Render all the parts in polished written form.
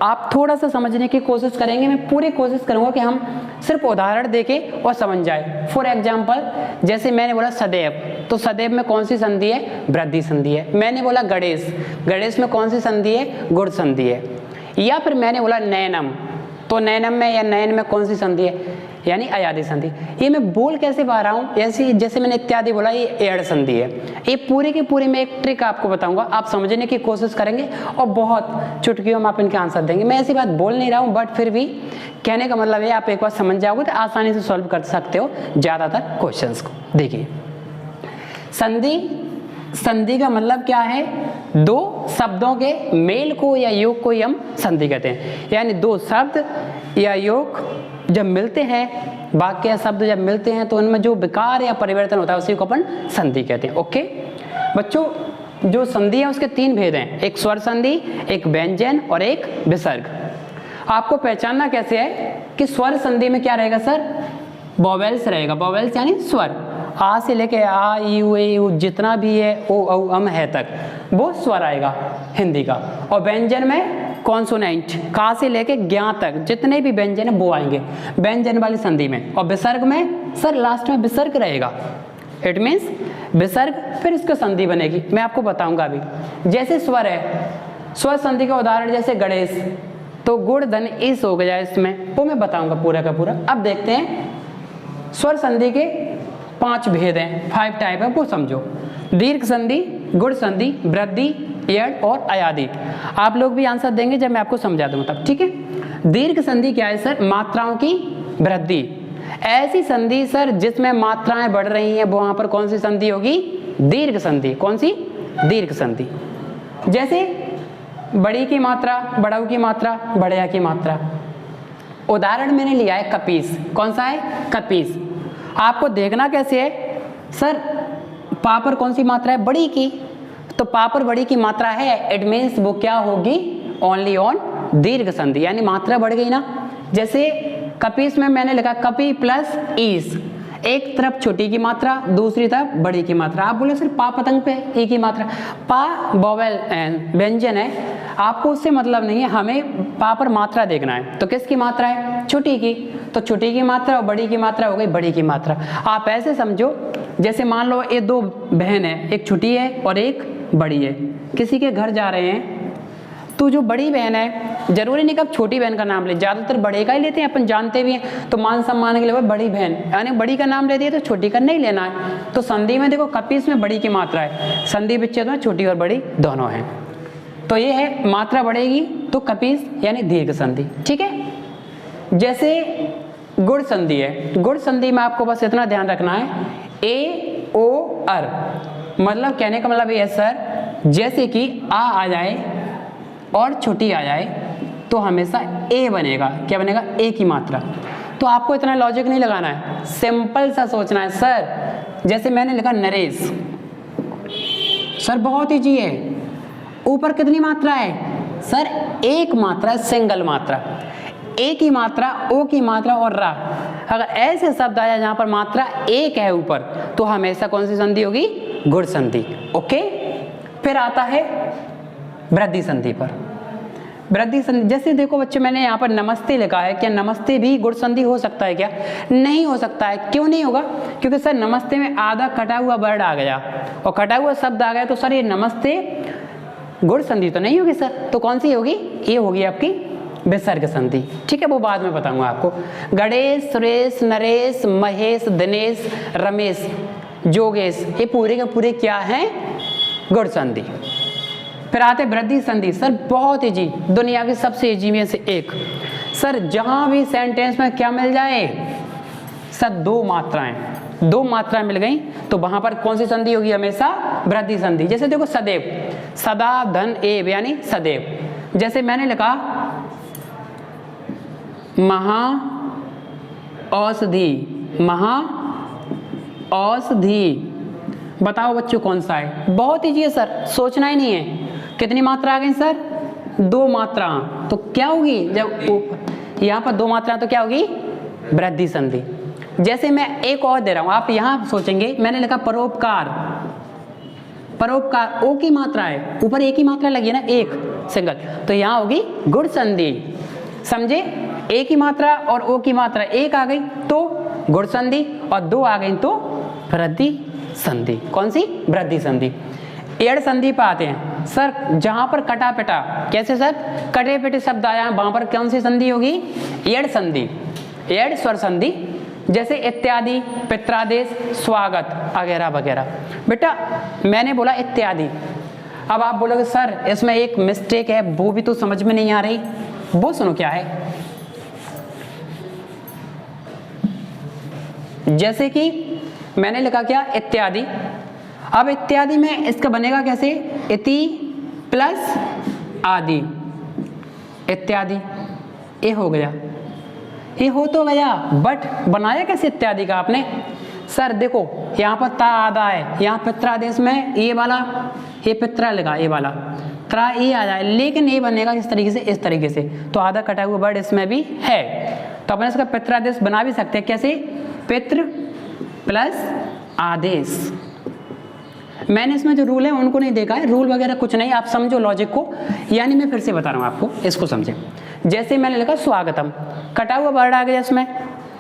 आप थोड़ा सा समझने की कोशिश करेंगे, मैं पूरी कोशिश करूंगा कि हम सिर्फ उदाहरण देके और समझ जाए। फॉर एग्जाम्पल, जैसे मैंने बोला सदैव, तो सदैव में कौन सी संधि है? वृद्धि संधि है। मैंने बोला गणेश, गणेश में कौन सी संधि है? गुण संधि है। या फिर मैंने बोला नयनम, तो नयनम में या नयन में कौन सी संधि है? यानी अयादि संधि। ये मैं बोल कैसे पा रहा हूँ? ऐसी जैसे मैंने इत्यादि बोला, ये एड़ संधि है। ये पूरी की पूरी मैं एक ट्रिक आपको बताऊंगा, आप समझने की कोशिश करेंगे और बहुत चुटकियों में आप इनके आंसर देंगे। मैं ऐसी बात बोल नहीं रहा हूँ, बट फिर भी कहने का मतलब है आप एक बार समझ जाओगे तो आसानी से सॉल्व कर सकते हो ज़्यादातर क्वेश्चंस को। देखिए, संधि, संधि का मतलब क्या है? दो शब्दों के मेल को या योग को ही हम संधि कहते हैं। यानी दो शब्द या योग जब मिलते हैं, वाक्य या शब्द जब मिलते हैं तो उनमें जो विकार या परिवर्तन होता है उसी को अपन संधि कहते हैं। ओके बच्चों, जो संधि है उसके तीन भेद हैं, एक स्वर संधि, एक व्यंजन और एक विसर्ग। आपको पहचानना कैसे है कि स्वर संधि में क्या रहेगा सर? वोवेल्स रहेगा। वोवेल्स यानी स्वर, आ से लेके आ, ई, उ, ए, उ, जितना भी है ओ, औ, अम, है तक वो स्वर आएगा हिंदी का। और व्यंजन में कॉन्सोनेंट, का से लेके ज्ञा तक जितने भी व्यंजन है वो आएंगे व्यंजन वाली संधि में। और विसर्ग में सर लास्ट में विसर्ग रहेगा, इट मीन्स विसर्ग, फिर इसकी संधि बनेगी। मैं आपको बताऊंगा अभी। जैसे स्वर है, स्वर संधि का उदाहरण जैसे गणेश, तो गुण धन इस हो गया इसमें, वो मैं बताऊंगा पूरा का पूरा। अब देखते हैं स्वर संधि के 5 भेद हैं, 5 टाइप है, वो समझो। दीर्घ संधि, गुण संधि, वृद्धि, एड़ और अयादि। आप लोग भी आंसर देंगे जब मैं आपको समझा दूंगा तब, ठीक है। दीर्घ संधि क्या है सर? मात्राओं की वृद्धि। ऐसी संधि सर जिसमें मात्राएं बढ़ रही हैं, वहां पर कौन सी संधि होगी? दीर्घ संधि। कौन सी? दीर्घ संधि। जैसे बड़ी की मात्रा, बड़ऊ की मात्रा, बढ़िया की मात्रा। उदाहरण मैंने लिया है कपीस। कौन सा है? कपीस। आपको देखना कैसे है सर? पा पर कौन सी मात्रा है? बड़ी की, तो पा पर बड़ी की मात्रा है, इट मीन्स वो क्या होगी? ओनली ऑन दीर्घ संधि, यानी मात्रा बढ़ गई ना। जैसे कपीस में मैंने लिखा कपी प्लस ईस, एक तरफ छोटी की मात्रा, दूसरी तरफ बड़ी की मात्रा। आप बोले सर पा पतंग पे ई की मात्रा, पा वोवेल व्यंजन है, आपको उससे मतलब नहीं है, हमें पा पर मात्रा देखना है। तो किसकी मात्रा है? छोटी की, तो छोटी की मात्रा और बड़ी की मात्रा हो गई बड़ी की मात्रा। आप ऐसे समझो जैसे मान लो ये दो बहन है, एक छोटी है और एक बड़ी है, किसी के घर जा रहे हैं, तो जो बड़ी बहन है, जरूरी नहीं कि आप छोटी बहन का नाम ले, ज्यादातर बड़े का ही लेते हैं, अपन जानते भी हैं, तो मान सम्मान के लिए बड़ी बहन, यानी बड़ी का नाम ले दिया तो छोटी का नहीं लेना है। तो संधि में देखो कपीस में बड़ी की मात्रा है, संधि विच्छेद में छोटी और बड़ी दोनों है। तो ये है मात्रा बढ़ेगी तो कपीस यानी दीर्घ संधि, ठीक है। जैसे गुण संधि है, गुण संधि में आपको बस इतना ध्यान रखना है, ए ओ अर, मतलब कहने का मतलब ये है सर, जैसे कि आ जाए और छोटी आ जाए तो हमेशा ए बनेगा। क्या बनेगा? ए की मात्रा। तो आपको इतना लॉजिक नहीं लगाना है, सिंपल सा सोचना है। सर जैसे मैंने लिखा नरेश, सर बहुत ईजी है, ऊपर कितनी मात्रा है? सर एक मात्रा, सिंगल मात्रा, ए की मात्रा, ओ की मात्रा और रा। अगर ऐसे शब्द आया जहां पर मात्रा एक है ऊपर, तो हमेशा कौन सी संधि होगी? गुण संधि। ओके, फिर आता है वृद्धि संधि पर। वृद्धि संधि जैसे देखो बच्चे, मैंने यहाँ पर नमस्ते लिखा है, क्या नमस्ते भी गुण संधि हो सकता है क्या? नहीं हो सकता है। क्यों नहीं होगा? क्योंकि सर नमस्ते में आधा कटा हुआ वर्ड आ गया और कटा हुआ शब्द आ गया, तो सर ये नमस्ते गुण संधि तो नहीं होगी सर। तो कौन सी होगी? ये होगी आपकी विसर्ग संधि, ठीक है, वो बाद में बताऊंगा आपको। गणेश, सुरेश, नरेश, महेश, दिनेश, रमेश, जोगेश, ये पूरे के पूरे क्या हैं? गुण संधि। फिर आते वृद्धि संधि। सर बहुत इजी, दुनिया की सबसे इजी में से एक। सर जहां भी सेंटेंस में क्या मिल जाए? सर दो मात्राएं मिल गई तो वहां पर कौन सी संधि होगी? हमेशा वृद्धि संधि। जैसे देखो सदैव, सदा धन एव यानी सदैव। जैसे मैंने लिखा महा औषधि, महा औषधि, बताओ बच्चों कौन सा है? बहुत इजी है सर, सोचना ही नहीं है। कितनी मात्रा आ गई सर? दो मात्रा। तो क्या होगी? जब यहाँ पर दो मात्रा तो क्या होगी? वृद्धि संधि। जैसे मैं एक और दे रहा हूं, आप यहां सोचेंगे, मैंने लिखा परोपकार, परोपकार, ओ की मात्रा है, ऊपर एक ही मात्रा लगी है ना, एक, सिंगल, तो यहाँ होगी गुण संधि, समझे। ए की मात्रा और ओ की मात्रा एक आ गई तो गुण संधि, और दो आ गई तो वृद्धि संधि। कौन सी? वृद्धि संधि। एड़ संधि पे आते हैं सर, जहां पर कटा पिटा, कैसे सर? कटे पिटे शब्द आया, वहां पर कौन सी संधि होगी? एड़ संधि, एड़ स्वर संधि, जैसे इत्यादि, पित्रादेश, स्वागत वगैरह वगैरह। बेटा मैंने बोला इत्यादि, अब आप बोलोगे सर इसमें एक मिस्टेक है, वो भी तो समझ में नहीं आ रही, वो सुनो क्या है। जैसे कि मैंने लिखा क्या? इत्यादि। अब इत्यादि में इसका बनेगा कैसे? इति प्लस आदि, इत्यादि। ये हो गया, ये हो तो गया, बट बनाया कैसे इत्यादि का आपने? सर देखो यहाँ पर ता आधा है, यहाँ पित्रादेश में ये वाला, ये पित्रा लगा, ये वाला त्रा ये आ जाए, लेकिन ये बनेगा इस तरीके से, इस तरीके से, तो आधा कटा हुआ वर्ड इसमें भी है, तो अपन इसका पित्रादेश बना भी सकते हैं। कैसे? पितृ प्लस आदेश। मैंने इसमें जो रूल है उनको नहीं देखा है, रूल वगैरह कुछ नहीं, आप समझो लॉजिक को, यानी मैं फिर से बता रहा हूँ आपको, इसको समझे। जैसे मैंने लिखा स्वागतम, कटा हुआ वर्ड आ गया इसमें,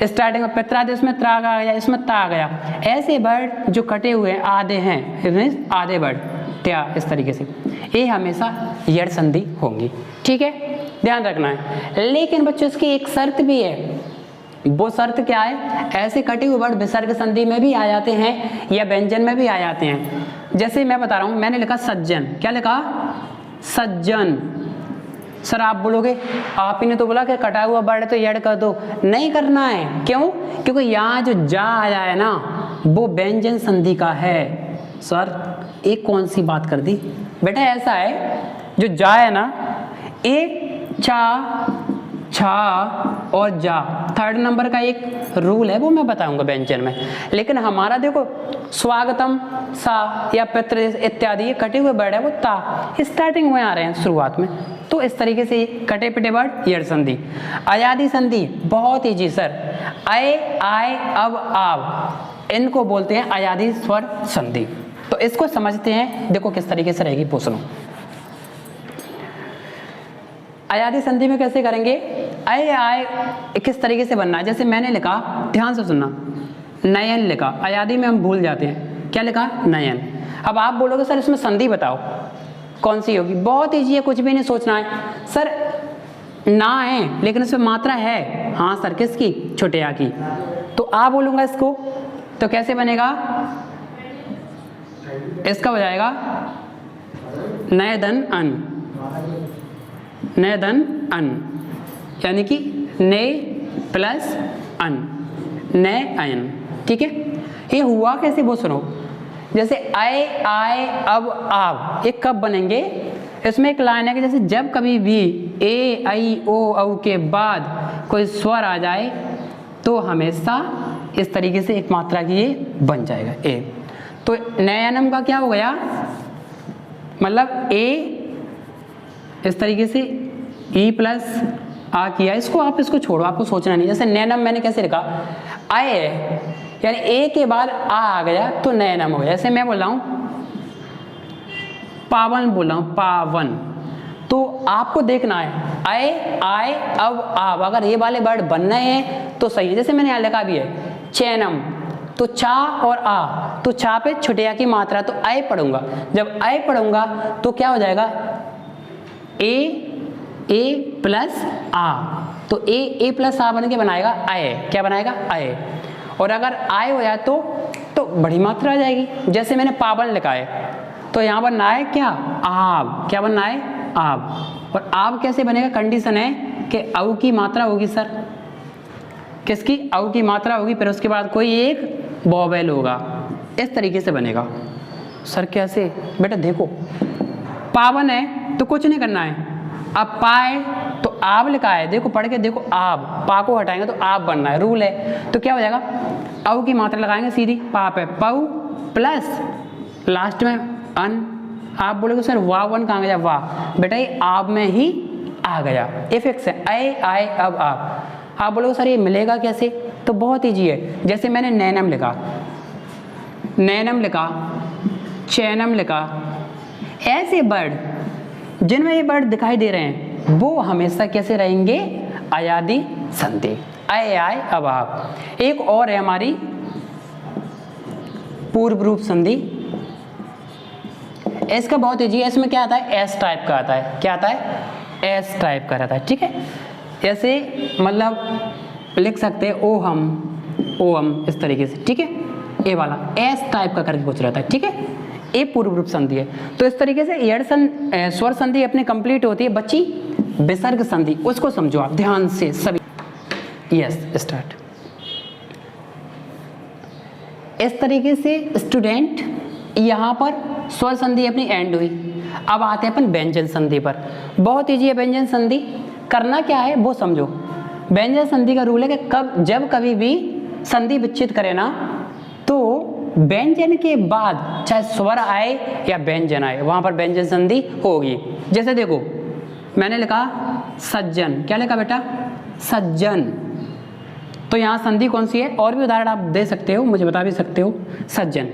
स्टार्टिंग में पित्रादेश में त्रा आ गया, इसमें ता आ गया। ऐसे वर्ड जो कटे हुए आधे हैं, आधे वर्ड त्या, इस तरीके से ये हमेशा यड़ संधि होंगी, ठीक है, ध्यान रखना है। लेकिन बच्चों इसकी एक शर्त भी है, वो शर्त क्या है? ऐसे कटे हुए वर्ड विसर्ग संधि में भी आ जाते हैं या व्यंजन में भी आ जाते हैं। जैसे मैं बता रहा हूं, मैंने लिखा सज्जन, क्या लिखा? सज्जन। सर आप बोलोगे आप ही ने तो बोला कि कटा हुआ वर्ड तो यड़ कर दो, नहीं करना है। क्यों? क्योंकि यहाँ जो जा आया है ना, वो व्यंजन संधि का है। सर एक कौन सी बात कर दी बेटा? ऐसा है जो जा है ना, एक चा, छा और जा, थर्ड नंबर का एक रूल है, वो मैं बताऊंगा व्यंजन में। लेकिन हमारा देखो स्वागतम सा या पितृ इत्यादि, ये कटे हुए वर्ड है, वो ता स्टार्टिंग में आ रहे हैं शुरुआत में, तो इस तरीके से कटे पिटे वर्ड यड़ संधि। अयादि संधि बहुत ईजी सर, आए आए अब आव, इनको बोलते हैं अयादि स्वर संधि। तो इसको समझते हैं, देखो किस तरीके से रहेगी, पूछ लो। अयादि संधि में कैसे करेंगे? आए आए किस तरीके से बनना है? जैसे मैंने लिखा, ध्यान से सुनना, नयन लिखा, अयादि में हम भूल जाते हैं, क्या लिखा? नयन। अब आप बोलोगे सर इसमें संधि बताओ कौन सी होगी? बहुत ईजी है, कुछ भी नहीं सोचना है। सर ना है लेकिन इसमें मात्रा है, हाँ सर किसकी? छोटे आ की, तो आ बोलूंगा इसको, तो कैसे बनेगा? इसका हो जाएगा नय धन अन, नय धन अन, यानी कि ने प्लस अन, नय अयन, ठीक है। ये हुआ कैसे वो सुनो। जैसे आए आए अब आव, ये कब बनेंगे? इसमें एक लाइन है कि जैसे जब कभी भी ए आई ओ औ के बाद कोई स्वर आ जाए तो हमेशा इस तरीके से एक मात्रा की ये बन जाएगा ए। तो नयनम का क्या हो गया? मतलब ए इस तरीके से ई प्लस आ किया, इसको आप इसको छोड़ो, आपको सोचना नहीं। जैसे नैनम मैंने कैसे लिखा? आए यानी ए के बाद आ गया तो नैनम हो गया। जैसे मैं बोल रहा हूँ पावन, बोल रहा हूँ पावन, तो आपको देखना है आए आए अब आव, अगर ये वाले वर्ड बनने हैं तो सही है। जैसे मैंने यहाँ लिखा भी है चैनम, तो चा और आ, तो चा पे छुटिया की मात्रा, तो आए पढ़ूंगा। जब आए पढ़ूंगा तो क्या हो जाएगा? ए प्लस आ, तो ए प्लस आ बन के बनाएगा आए, क्या बनाएगा? आए। और अगर आए हो जाए तो बड़ी मात्रा आ जाएगी। जैसे मैंने पावन लिखा है तो यहाँ बनना है क्या? आब, क्या बनना है? आब। और आब कैसे बनेगा? कंडीशन है कि औ की मात्रा होगी सर, किसकी? औ की मात्रा होगी, फिर उसके बाद कोई एक वोवेल होगा, इस तरीके से बनेगा। सर कैसे? बेटा देखो पावन है तो कुछ नहीं करना है, अब पाए तो आब लिखा है, देखो पढ़ के देखो, आब, पा को हटाएंगे तो आब बनना है, रूल है। तो क्या हो जाएगा? औ की मात्रा लगाएंगे सीधी, पा पे पऊ प्लस लास्ट में अन। आप बोलोगे सर वाह वन कहाँ गया? वाह, बेटा ये आब में ही आ गया, इफेक्ट है आए आए अब आब। आप बोलोगे सर ये मिलेगा कैसे? तो बहुत ईजी है। जैसे मैंने नैनम लिखा, नैनम लिखा, चैनम लिखा, ऐसे वर्ड जिनमें ये वर्ड दिखाई दे रहे हैं वो हमेशा कैसे रहेंगे, अयादी संधि, अय आय अब आप। एक और है हमारी पूर्व रूप संधि, इसका बहुत ईजी है, इसमें क्या आता है, एस टाइप का आता है। क्या आता है, एस टाइप का रहता है, ठीक है। ऐसे मतलब लिख सकते हैं ओ हम इस तरीके से, ठीक है। ए वाला एस टाइप का करके कुछ रहता है, ठीक है। ए पूर्व रूप संधि है। तो इस तरीके से स्वर संधि अपनी कंप्लीट होती है। बच्ची विसर्ग संधि, उसको समझो आप ध्यान से सभी। Yes start. इस तरीके से स्टूडेंट यहाँ पर स्वर संधि अपनी एंड हुई। अब आते हैं अपन व्यंजन संधि पर। बहुत ईजी है व्यंजन संधि, करना क्या है वो समझो। व्यंजन संधि का रूल है कि जब कभी भी संधि विच्छेद करे ना तो व्यंजन के बाद चाहे स्वर आए या व्यंजन आए वहां पर व्यंजन संधि होगी। जैसे देखो मैंने लिखा सज्जन, क्या लिखा बेटा, सज्जन, तो यहाँ संधि कौन सी है, और भी उदाहरण आप दे सकते हो, मुझे बता भी सकते हो। सज्जन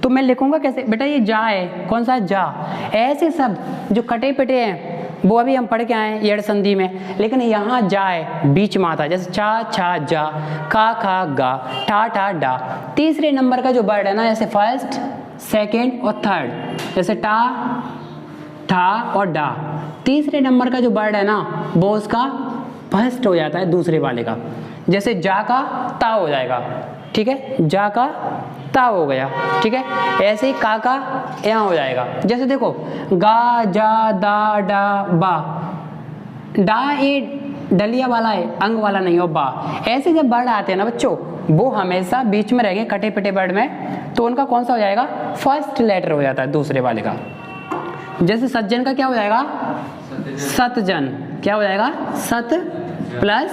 तो मैं लिखूंगा कैसे बेटा, ये जा है, कौन सा जा। ऐसे शब्द जो कटे पिटे हैं वो अभी हम पढ़ के आए हैं येड़ संधि में, लेकिन यहाँ जा है बीच में आता है। जैसे चा छा जा, खा खा गा, ठा ठा डा। तीसरे नंबर का जो वर्ड है ना, जैसे फर्स्ट सेकेंड और थर्ड, जैसे टा ठा और डा, तीसरे नंबर का जो वर्ड है ना वो उसका फर्स्ट हो जाता है दूसरे वाले का। जैसे जा का ता हो जाएगा, ठीक है, जा का ता हो गया, ठीक है। ऐसे ही का यहाँ हो जाएगा। जैसे देखो गा जा दा डा बा, डा ये डलिया वाला है, अंग वाला नहीं हो, बा। ऐसे जब वर्ड आते हैं ना बच्चों वो हमेशा बीच में रहेंगे कटे पिटे वर्ड में, तो उनका कौन सा हो जाएगा, फर्स्ट लेटर हो जाता है दूसरे वाले का। जैसे सज्जन का क्या हो जाएगा, सतजन, क्या हो जाएगा, सत प्लस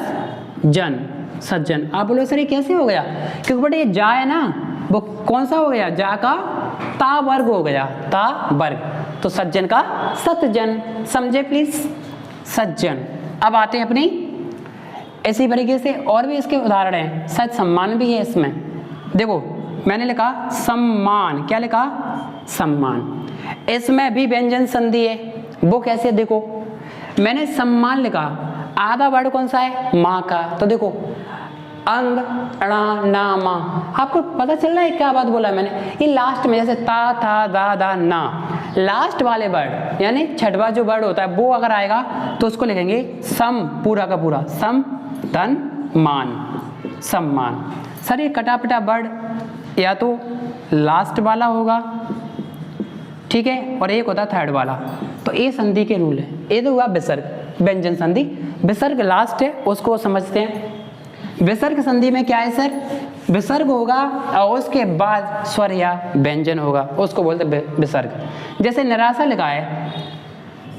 जन, सज्जन। आप बोलो सर ये कैसे हो गया, क्योंकि बेटा ये जा है ना वो कौन सा हो गया, जा का ता वर्ग हो गया, ता वर्ग, तो सज्जन का सतजन, समझे प्लीज, सज्जन। अब आते हैं अपनी इसी तरीके से और भी इसके उदाहरण हैं, शायद सम्मान भी है इसमें। देखो मैंने लिखा सम्मान, क्या लिखा, सम्मान, इसमें भी व्यंजन संधि है। वो कैसे, देखो मैंने सम्मान लिखा, आधा वर्ड कौन सा है, माँ का, तो देखो अंग अणा ना मा, आपको पता चल रहा है क्या बात बोला मैंने। ये लास्ट में जैसे ता था दा दा ना, लास्ट वाले वर्ड यानी छठवा जो वर्ड होता है वो अगर आएगा तो उसको लिखेंगे सम, पूरा का पूरा सम धन मान, सम्मान। सर ये कटा पिटा वर्ड या तो लास्ट वाला होगा, ठीक है, और एक होता थर्ड वाला, तो ये संधि के रूल है। ये तो हुआ विसर्ग, व्यंजन संधि। विसर्ग लास्ट है, उसको समझते हैं। विसर्ग संधि में क्या है सर, विसर्ग होगा और उसके बाद स्वर या व्यंजन होगा, उसको बोलते हैं विसर्ग। जैसे निराशा लिखा है,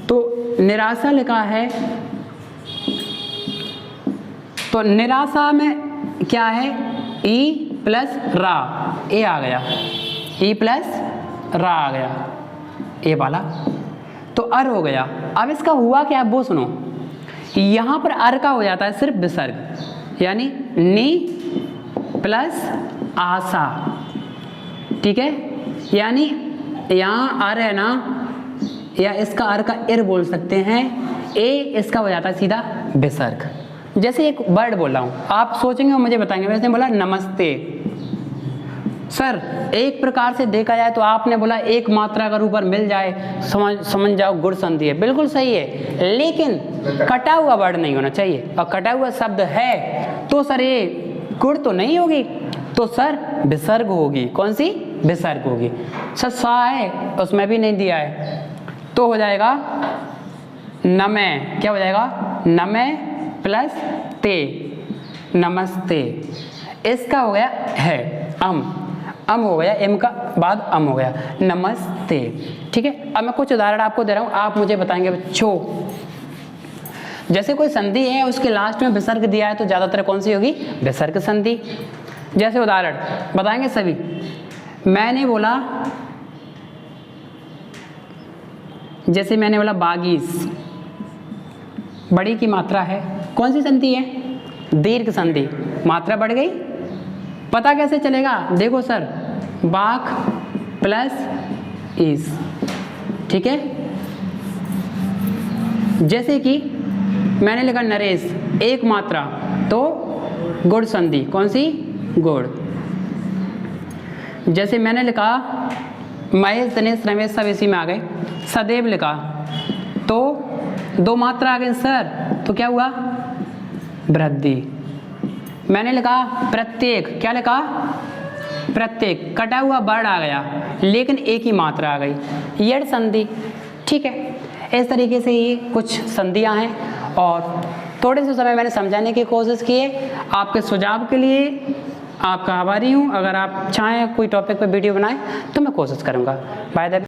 तो निराशा लिखा है, तो निराशा में क्या है, ई प्लस रा, ए आ गया, ई प्लस रा आ गया, ए वाला, तो अर हो गया। अब इसका हुआ क्या वो सुनो, यहां पर अर का हो जाता है सिर्फ विसर्ग, यानी नी प्लस आशा, ठीक है, यानी यहाँ अर है ना, या इसका अर का इर बोल सकते हैं, ए इसका हो जाता है सीधा विसर्ग। जैसे एक वर्ड बोल रहा हूँ, आप सोचेंगे और मुझे बताएंगे, वैसे बोला नमस्ते, सर एक प्रकार से देखा जाए तो आपने बोला एक मात्रा अगर ऊपर मिल जाए समझ जाओ गुण संधि है, बिल्कुल सही है, लेकिन कटा हुआ वर्ड नहीं होना चाहिए, और कटा हुआ शब्द है तो सर ये गुण तो नहीं होगी, तो सर विसर्ग होगी। कौन सी, विसर्ग होगी। सर सा है उसमें भी नहीं दिया है, तो हो जाएगा नमे, क्या हो जाएगा, नमे प्लस ते, नमस्ते। इसका हो गया है अम हो गया, एम का बाद अम हो गया, नमस्ते, ठीक है। अब मैं कुछ उदाहरण आपको दे रहा हूं, आप मुझे बताएंगे बच्चों। जैसे कोई संधि है उसके लास्ट में विसर्ग दिया है तो ज्यादातर कौन सी होगी, विसर्ग संधि। जैसे उदाहरण बताएंगे सभी, मैंने बोला, जैसे मैंने बोला बागीस, बड़ी की मात्रा है, कौन सी संधि है, दीर्घ संधि, मात्रा बढ़ गई, पता कैसे चलेगा, देखो सर बाक प्लस इस, ठीक है, जैसे कि मैंने लिखा नरेश, एक मात्रा, तो गुड़ संधि, कौन सी, गुड़। जैसे मैंने लिखा महेश, दिनेश, रमेश सब इसी में आ गए। सदैव लिखा तो दो मात्रा आ गई सर, तो क्या हुआ, वृद्धि। मैंने लिखा प्रत्येक, क्या लिखा, प्रत्येक, कटा हुआ वर्ड आ गया लेकिन एक ही मात्रा आ गई, यड़ संधि। ठीक है, इस तरीके से ये कुछ संधियां हैं और थोड़े से समय मैंने समझाने की कोशिश की है। आपके सुझाव के लिए आपका आभारी हूँ। अगर आप चाहें कोई टॉपिक पर वीडियो बनाएं तो मैं कोशिश करूँगा। By the way.